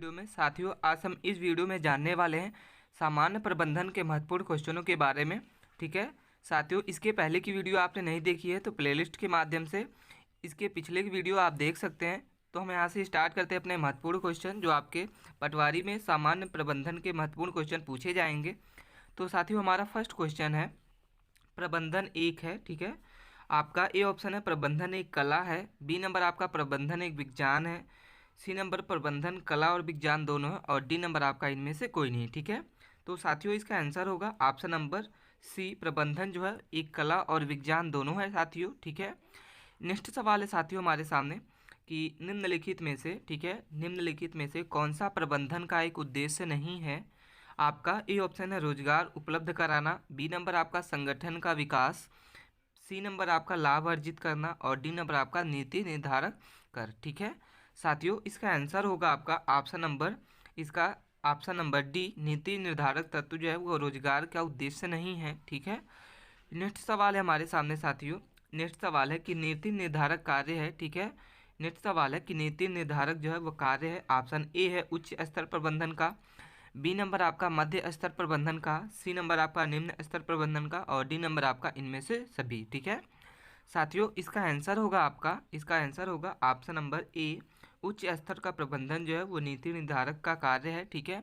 Video में साथियों आज हम इस वीडियो में जानने वाले हैं सामान्य प्रबंधन के महत्वपूर्ण क्वेश्चनों के बारे में। ठीक है साथियों, इसके पहले की वीडियो आपने नहीं देखी है तो प्लेलिस्ट के माध्यम से इसके पिछले की वीडियो आप देख सकते हैं। तो हम यहाँ से स्टार्ट करते हैं अपने महत्वपूर्ण क्वेश्चन जो आपके पटवारी में सामान्य प्रबंधन के महत्वपूर्ण क्वेश्चन पूछे जाएंगे। तो साथियों हमारा फर्स्ट क्वेश्चन है प्रबंधन एक है। ठीक है, आपका ए ऑप्शन है प्रबंधन एक कला है, बी नंबर आपका प्रबंधन एक विज्ञान है, सी नंबर प्रबंधन कला और विज्ञान दोनों है और डी नंबर आपका इनमें से कोई नहीं। ठीक है, तो साथियों इसका आंसर होगा ऑप्शन नंबर सी, प्रबंधन जो है एक कला और विज्ञान दोनों है साथियों। ठीक है, नेक्स्ट सवाल है साथियों हमारे सामने कि निम्नलिखित में से, ठीक है, निम्नलिखित में से कौन सा प्रबंधन का एक उद्देश्य नहीं है। आपका ए ऑप्शन है रोजगार उपलब्ध कराना, बी नंबर आपका संगठन का विकास, सी नंबर आपका लाभ अर्जित करना और डी नंबर आपका नीति निर्धारक कर। ठीक है साथियों, इसका आंसर होगा आपका ऑप्शन नंबर डी, नीति निर्धारक तत्व जो है वो रोजगार का उद्देश्य नहीं है। ठीक है, नेक्स्ट सवाल है हमारे सामने साथियों, नेक्स्ट सवाल है कि नीति निर्धारक कार्य है। ठीक है, नेक्स्ट सवाल है कि नीति निर्धारक जो है वो कार्य है। ऑप्शन ए है उच्च स्तर प्रबंधन का, बी नंबर आपका मध्य स्तर प्रबंधन का, सी नंबर आपका निम्न स्तर प्रबंधन का और डी नंबर आपका इनमें से सभी। ठीक है साथियों, इसका आंसर होगा ऑप्शन नंबर ए, उच्च स्तर का प्रबंधन जो है वो नीति निर्धारक का कार्य है। ठीक है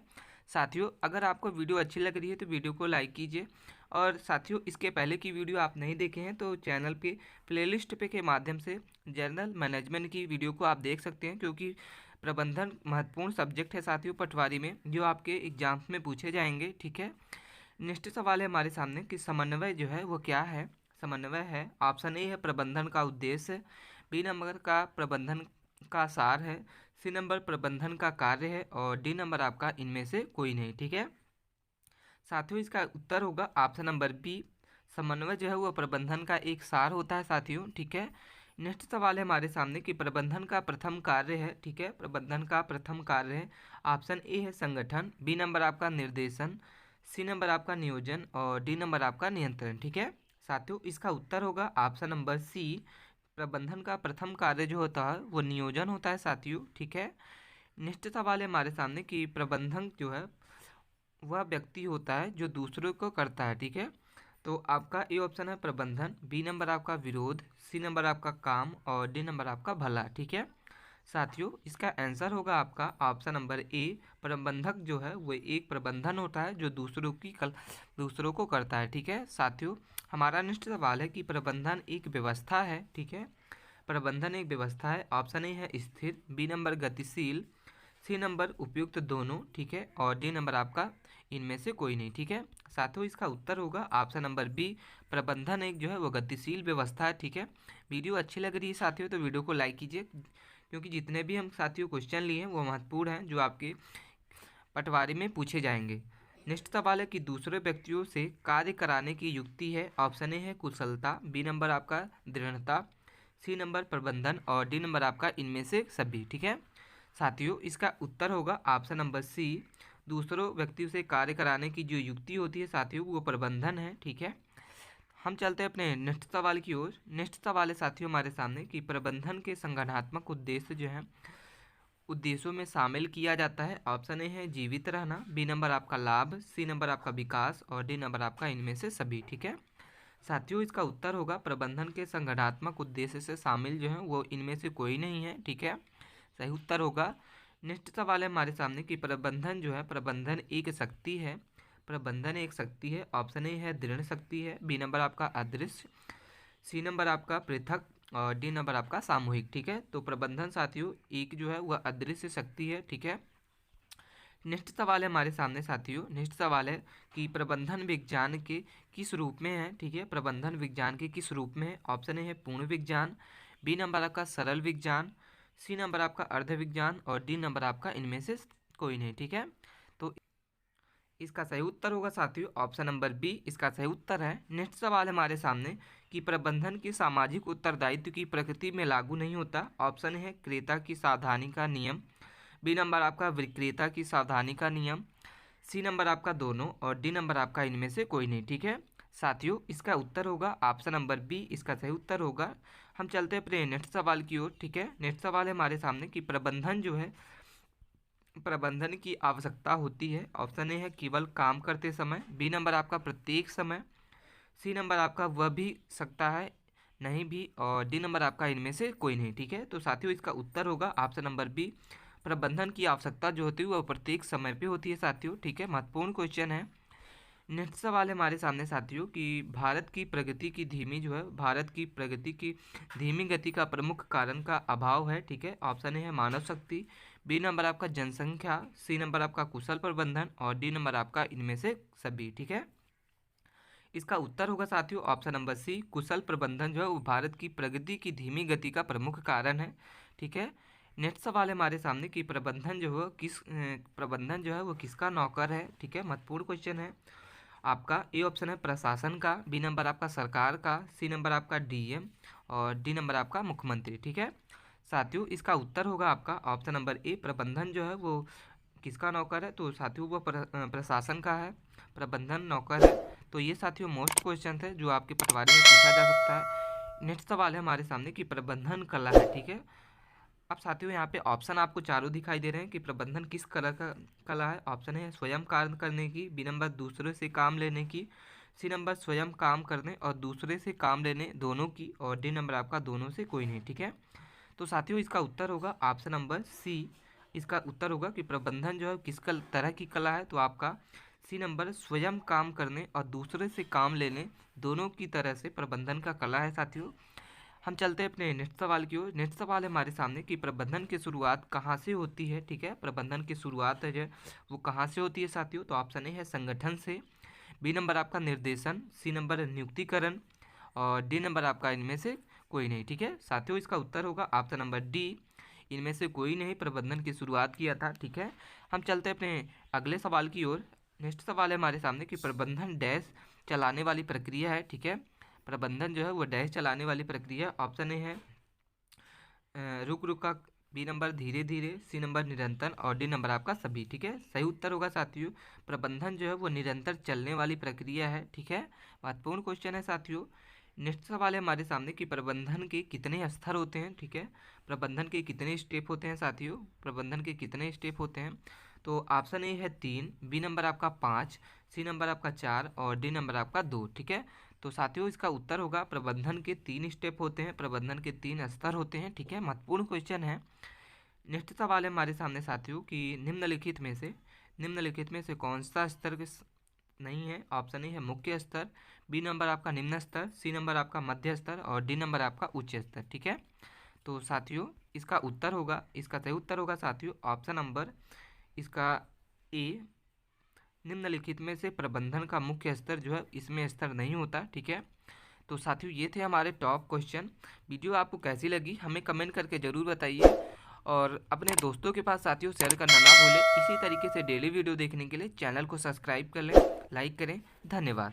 साथियों, अगर आपको वीडियो अच्छी लग रही है तो वीडियो को लाइक कीजिए और साथियों इसके पहले की वीडियो आप नहीं देखे हैं तो चैनल पे प्लेलिस्ट पे के माध्यम से जनरल मैनेजमेंट की वीडियो को आप देख सकते हैं, क्योंकि प्रबंधन महत्वपूर्ण सब्जेक्ट है साथियों पटवारी में जो आपके एग्जाम्स में पूछे जाएंगे। ठीक है, नेक्स्ट सवाल है हमारे सामने कि समन्वय जो है वो क्या है। समन्वय है, ऑप्शन ए है प्रबंधन का उद्देश्य, बी नंबर का प्रबंधन का सार है, सी नंबर प्रबंधन का कार्य है और डी नंबर आपका इनमें से कोई नहीं। ठीक है साथियों, इसका उत्तर होगा ऑप्शन नंबर बी, समन्वय जो है वो प्रबंधन का एक सार होता है साथियों। ठीक है, नेक्स्ट सवाल है हमारे सामने कि प्रबंधन का प्रथम कार्य है। ठीक है, प्रबंधन का प्रथम कार्य है, ऑप्शन ए है संगठन, बी नंबर आपका निर्देशन, सी नंबर आपका नियोजन और डी नंबर आपका नियंत्रण। ठीक है साथियों, इसका उत्तर होगा ऑप्शन नंबर सी, प्रबंधन का प्रथम कार्य जो होता है वो नियोजन होता है साथियों। ठीक है, नेक्स्ट सवाल है हमारे सामने कि प्रबंधन जो है वह व्यक्ति होता है जो दूसरों को करता है। ठीक है, तो आपका ए ऑप्शन है प्रबंधन, बी नंबर आपका विरोध, सी नंबर आपका काम और डी नंबर आपका भला। ठीक है साथियों, इसका आंसर होगा आपका ऑप्शन नंबर ए, प्रबंधक जो है वो एक प्रबंधन होता है जो दूसरों को करता है। ठीक है साथियों, हमारा नेक्स्ट सवाल है कि प्रबंधन एक व्यवस्था है। ठीक है, प्रबंधन एक व्यवस्था है, ऑप्शन ए है स्थिर, बी नंबर गतिशील, सी नंबर उपयुक्त दोनों। ठीक है, और डी नंबर आपका इनमें से कोई नहीं। ठीक है साथियों, इसका उत्तर होगा ऑप्शन नंबर बी, प्रबंधन एक जो है वो गतिशील व्यवस्था है। ठीक है, वीडियो अच्छी लग रही है साथियों तो वीडियो को लाइक कीजिए, क्योंकि जितने भी हम साथियों क्वेश्चन लिए हैं वो महत्वपूर्ण हैं जो आपके पटवारी में पूछे जाएंगे। नेक्स्ट सवाल है कि दूसरे व्यक्तियों से कार्य कराने की युक्ति है। ऑप्शन ए है कुशलता, बी नंबर आपका दृढ़ता, सी नंबर प्रबंधन और डी नंबर आपका इनमें से सभी। ठीक है साथियों, इसका उत्तर होगा ऑप्शन नंबर सी, दूसरों व्यक्तियों से कार्य कराने की जो युक्ति होती है साथियों वो प्रबंधन है। ठीक है, हम चलते हैं अपने नेक्स्ट सवाल की ओर। नेक्स्ट सवाल है साथियों हमारे सामने कि प्रबंधन के संगठनात्मक उद्देश्य जो है उद्देश्यों में शामिल किया जाता है। ऑप्शन ए है जीवित रहना, बी नंबर आपका लाभ, सी नंबर आपका विकास और डी नंबर आपका इनमें से सभी। ठीक है साथियों, इसका उत्तर होगा प्रबंधन के संगठनात्मक उद्देश्य से शामिल जो है वो इनमें से कोई नहीं है। ठीक है, सही उत्तर होगा। नेक्स्ट सवाल है हमारे सामने कि प्रबंधन जो है प्रबंधन एक शक्ति है, प्रबंधन एक शक्ति है, ऑप्शन ए है दृढ़ शक्ति है, बी नंबर आपका अदृश्य, सी नंबर आपका पृथक और डी नंबर आपका सामूहिक। ठीक है, तो प्रबंधन साथियों एक जो है वह अदृश्य शक्ति है। ठीक है, नेक्स्ट सवाल है हमारे सामने साथियों, नेक्स्ट सवाल है कि प्रबंधन विज्ञान के किस रूप में है। ठीक है, प्रबंधन विज्ञान के किस रूप में है। ऑप्शन ए है पूर्ण विज्ञान, बी नंबर आपका सरल विज्ञान, सी नंबर आपका अर्ध विज्ञान और डी नंबर आपका इनमें से कोई नहीं। ठीक है, तो इसका सही उत्तर होगा साथियों ऑप्शन नंबर बी, इसका सही उत्तर है। नेक्स्ट सवाल हमारे सामने कि प्रबंधन के सामाजिक उत्तरदायित्व की प्रकृति में लागू नहीं होता। ऑप्शन है क्रेता की सावधानी का नियम, बी नंबर आपका विक्रेता की सावधानी का नियम, सी नंबर आपका दोनों और डी नंबर आपका इनमें से कोई नहीं। ठीक है साथियों, इसका उत्तर होगा ऑप्शन नंबर बी, इसका सही उत्तर होगा। हम चलते हैं अपने नेक्स्ट सवाल की ओर। ठीक है, नेक्स्ट सवाल है हमारे सामने कि प्रबंधन जो है प्रबंधन की आवश्यकता होती है। ऑप्शन ए है केवल काम करते समय, बी नंबर आपका प्रत्येक समय, सी नंबर आपका वह भी सकता है नहीं भी, और डी नंबर आपका इनमें से कोई नहीं। ठीक है, तो साथियों इसका उत्तर होगा ऑप्शन नंबर बी। प्रबंधन की आवश्यकता जो होती है वह प्रत्येक समय पे होती है साथियों। ठीक है, महत्वपूर्ण क्वेश्चन है। नेक्स्ट सवाल है हमारे सामने साथियों कि भारत की प्रगति की धीमी गति का प्रमुख कारण का अभाव है। ठीक है, ऑप्शन ए है मानव शक्ति, बी नंबर आपका जनसंख्या, सी नंबर आपका कुशल प्रबंधन, और डी नंबर आपका इनमें से सभी। ठीक है, इसका उत्तर होगा साथियों ऑप्शन नंबर सी, कुशल प्रबंधन जो है वो भारत की प्रगति की धीमी गति का प्रमुख कारण है। ठीक है, नेक्स्ट सवाल है हमारे सामने कि प्रबंधन जो है वो किसका नौकर है। ठीक है, महत्वपूर्ण क्वेश्चन है। आपका ए ऑप्शन है प्रशासन का, बी नंबर आपका सरकार का, सी नंबर आपका डीएम, और डी नंबर आपका मुख्यमंत्री। ठीक है, साथियों इसका उत्तर होगा आपका ऑप्शन नंबर ए, प्रबंधन जो है वो किसका नौकर है, तो साथियों वो प्रशासन का है, प्रबंधन नौकर है। तो ये साथियों मोस्ट क्वेश्चन थे जो आपके पटवारी में पूछा जा सकता है। नेक्स्ट सवाल है हमारे सामने कि प्रबंधन कला है। ठीक है, अब साथियों यहाँ पे ऑप्शन आपको चारों दिखाई दे रहे हैं कि प्रबंधन किस कला है। ऑप्शन है स्वयं कार्य करने की, बी नंबर दूसरे से काम लेने की, सी नंबर स्वयं काम करने और दूसरे से काम लेने दोनों की, और डी नंबर आपका दोनों से कोई नहीं। ठीक है, तो साथियों इसका उत्तर होगा ऑप्शन नंबर सी। इसका उत्तर होगा कि प्रबंधन जो है किस तरह की कला है, तो आपका सी नंबर स्वयं काम करने और दूसरे से काम लेने दोनों की तरह से प्रबंधन का कला है साथियों। हम चलते हैं अपने नेक्स्ट सवाल की ओर। नेक्स्ट सवाल है हमारे सामने कि प्रबंधन की शुरुआत कहाँ से होती है। ठीक है, प्रबंधन की शुरुआत है जो वो कहाँ से होती है साथियों, तो ऑप्शन ए है संगठन से, बी नंबर आपका निर्देशन, सी नंबर नियुक्तिकरण, और डी नंबर आपका इनमें से कोई नहीं। ठीक है, साथियों इसका उत्तर होगा ऑप्शन नंबर डी, इनमें से कोई नहीं प्रबंधन की शुरुआत किया था। ठीक है, हम चलते हैं अपने अगले सवाल की ओर। नेक्स्ट सवाल है हमारे सामने कि प्रबंधन डैश चलाने वाली प्रक्रिया है। ठीक है, प्रबंधन जो है वो डैश चलाने वाली प्रक्रिया। ऑप्शन ए है रुक रुक का, बी नंबर धीरे धीरे, सी नंबर निरंतर, और डी नंबर आपका सभी। ठीक है, सही उत्तर होगा साथियों प्रबंधन जो है वो निरंतर चलने वाली प्रक्रिया है। ठीक है, महत्वपूर्ण क्वेश्चन है साथियों। नेक्स्ट सवाल है हमारे सामने कि प्रबंधन के कितने स्तर होते हैं। ठीक है, प्रबंधन के कितने स्टेप होते हैं साथियों, प्रबंधन के कितने स्टेप होते हैं, तो ऑप्शन ए है 3, बी नंबर आपका 5, सी नंबर आपका 4, और डी नंबर आपका 2। ठीक है, तो साथियों इसका उत्तर होगा प्रबंधन के 3 स्टेप होते हैं, प्रबंधन के 3 स्तर होते हैं। ठीक है, महत्वपूर्ण क्वेश्चन है। नेक्स्ट सवाल है हमारे सामने साथियों कि निम्नलिखित में से कौन सा स्तर नहीं है। ऑप्शन ए है मुख्य स्तर, बी नंबर आपका निम्न स्तर, सी नंबर आपका मध्य स्तर, और डी नंबर आपका उच्च स्तर। ठीक है, तो साथियों इसका सही उत्तर होगा साथियों ऑप्शन नंबर इसका ए, निम्नलिखित में से प्रबंधन का मुख्य स्तर जो है इसमें स्तर नहीं होता। ठीक है, तो साथियों ये थे हमारे टॉप क्वेश्चन। वीडियो आपको कैसी लगी हमें कमेंट करके ज़रूर बताइए, और अपने दोस्तों के पास साथियों शेयर करना ना भूलें। इसी तरीके से डेली वीडियो देखने के लिए चैनल को सब्सक्राइब कर लें, लाइक करें। धन्यवाद।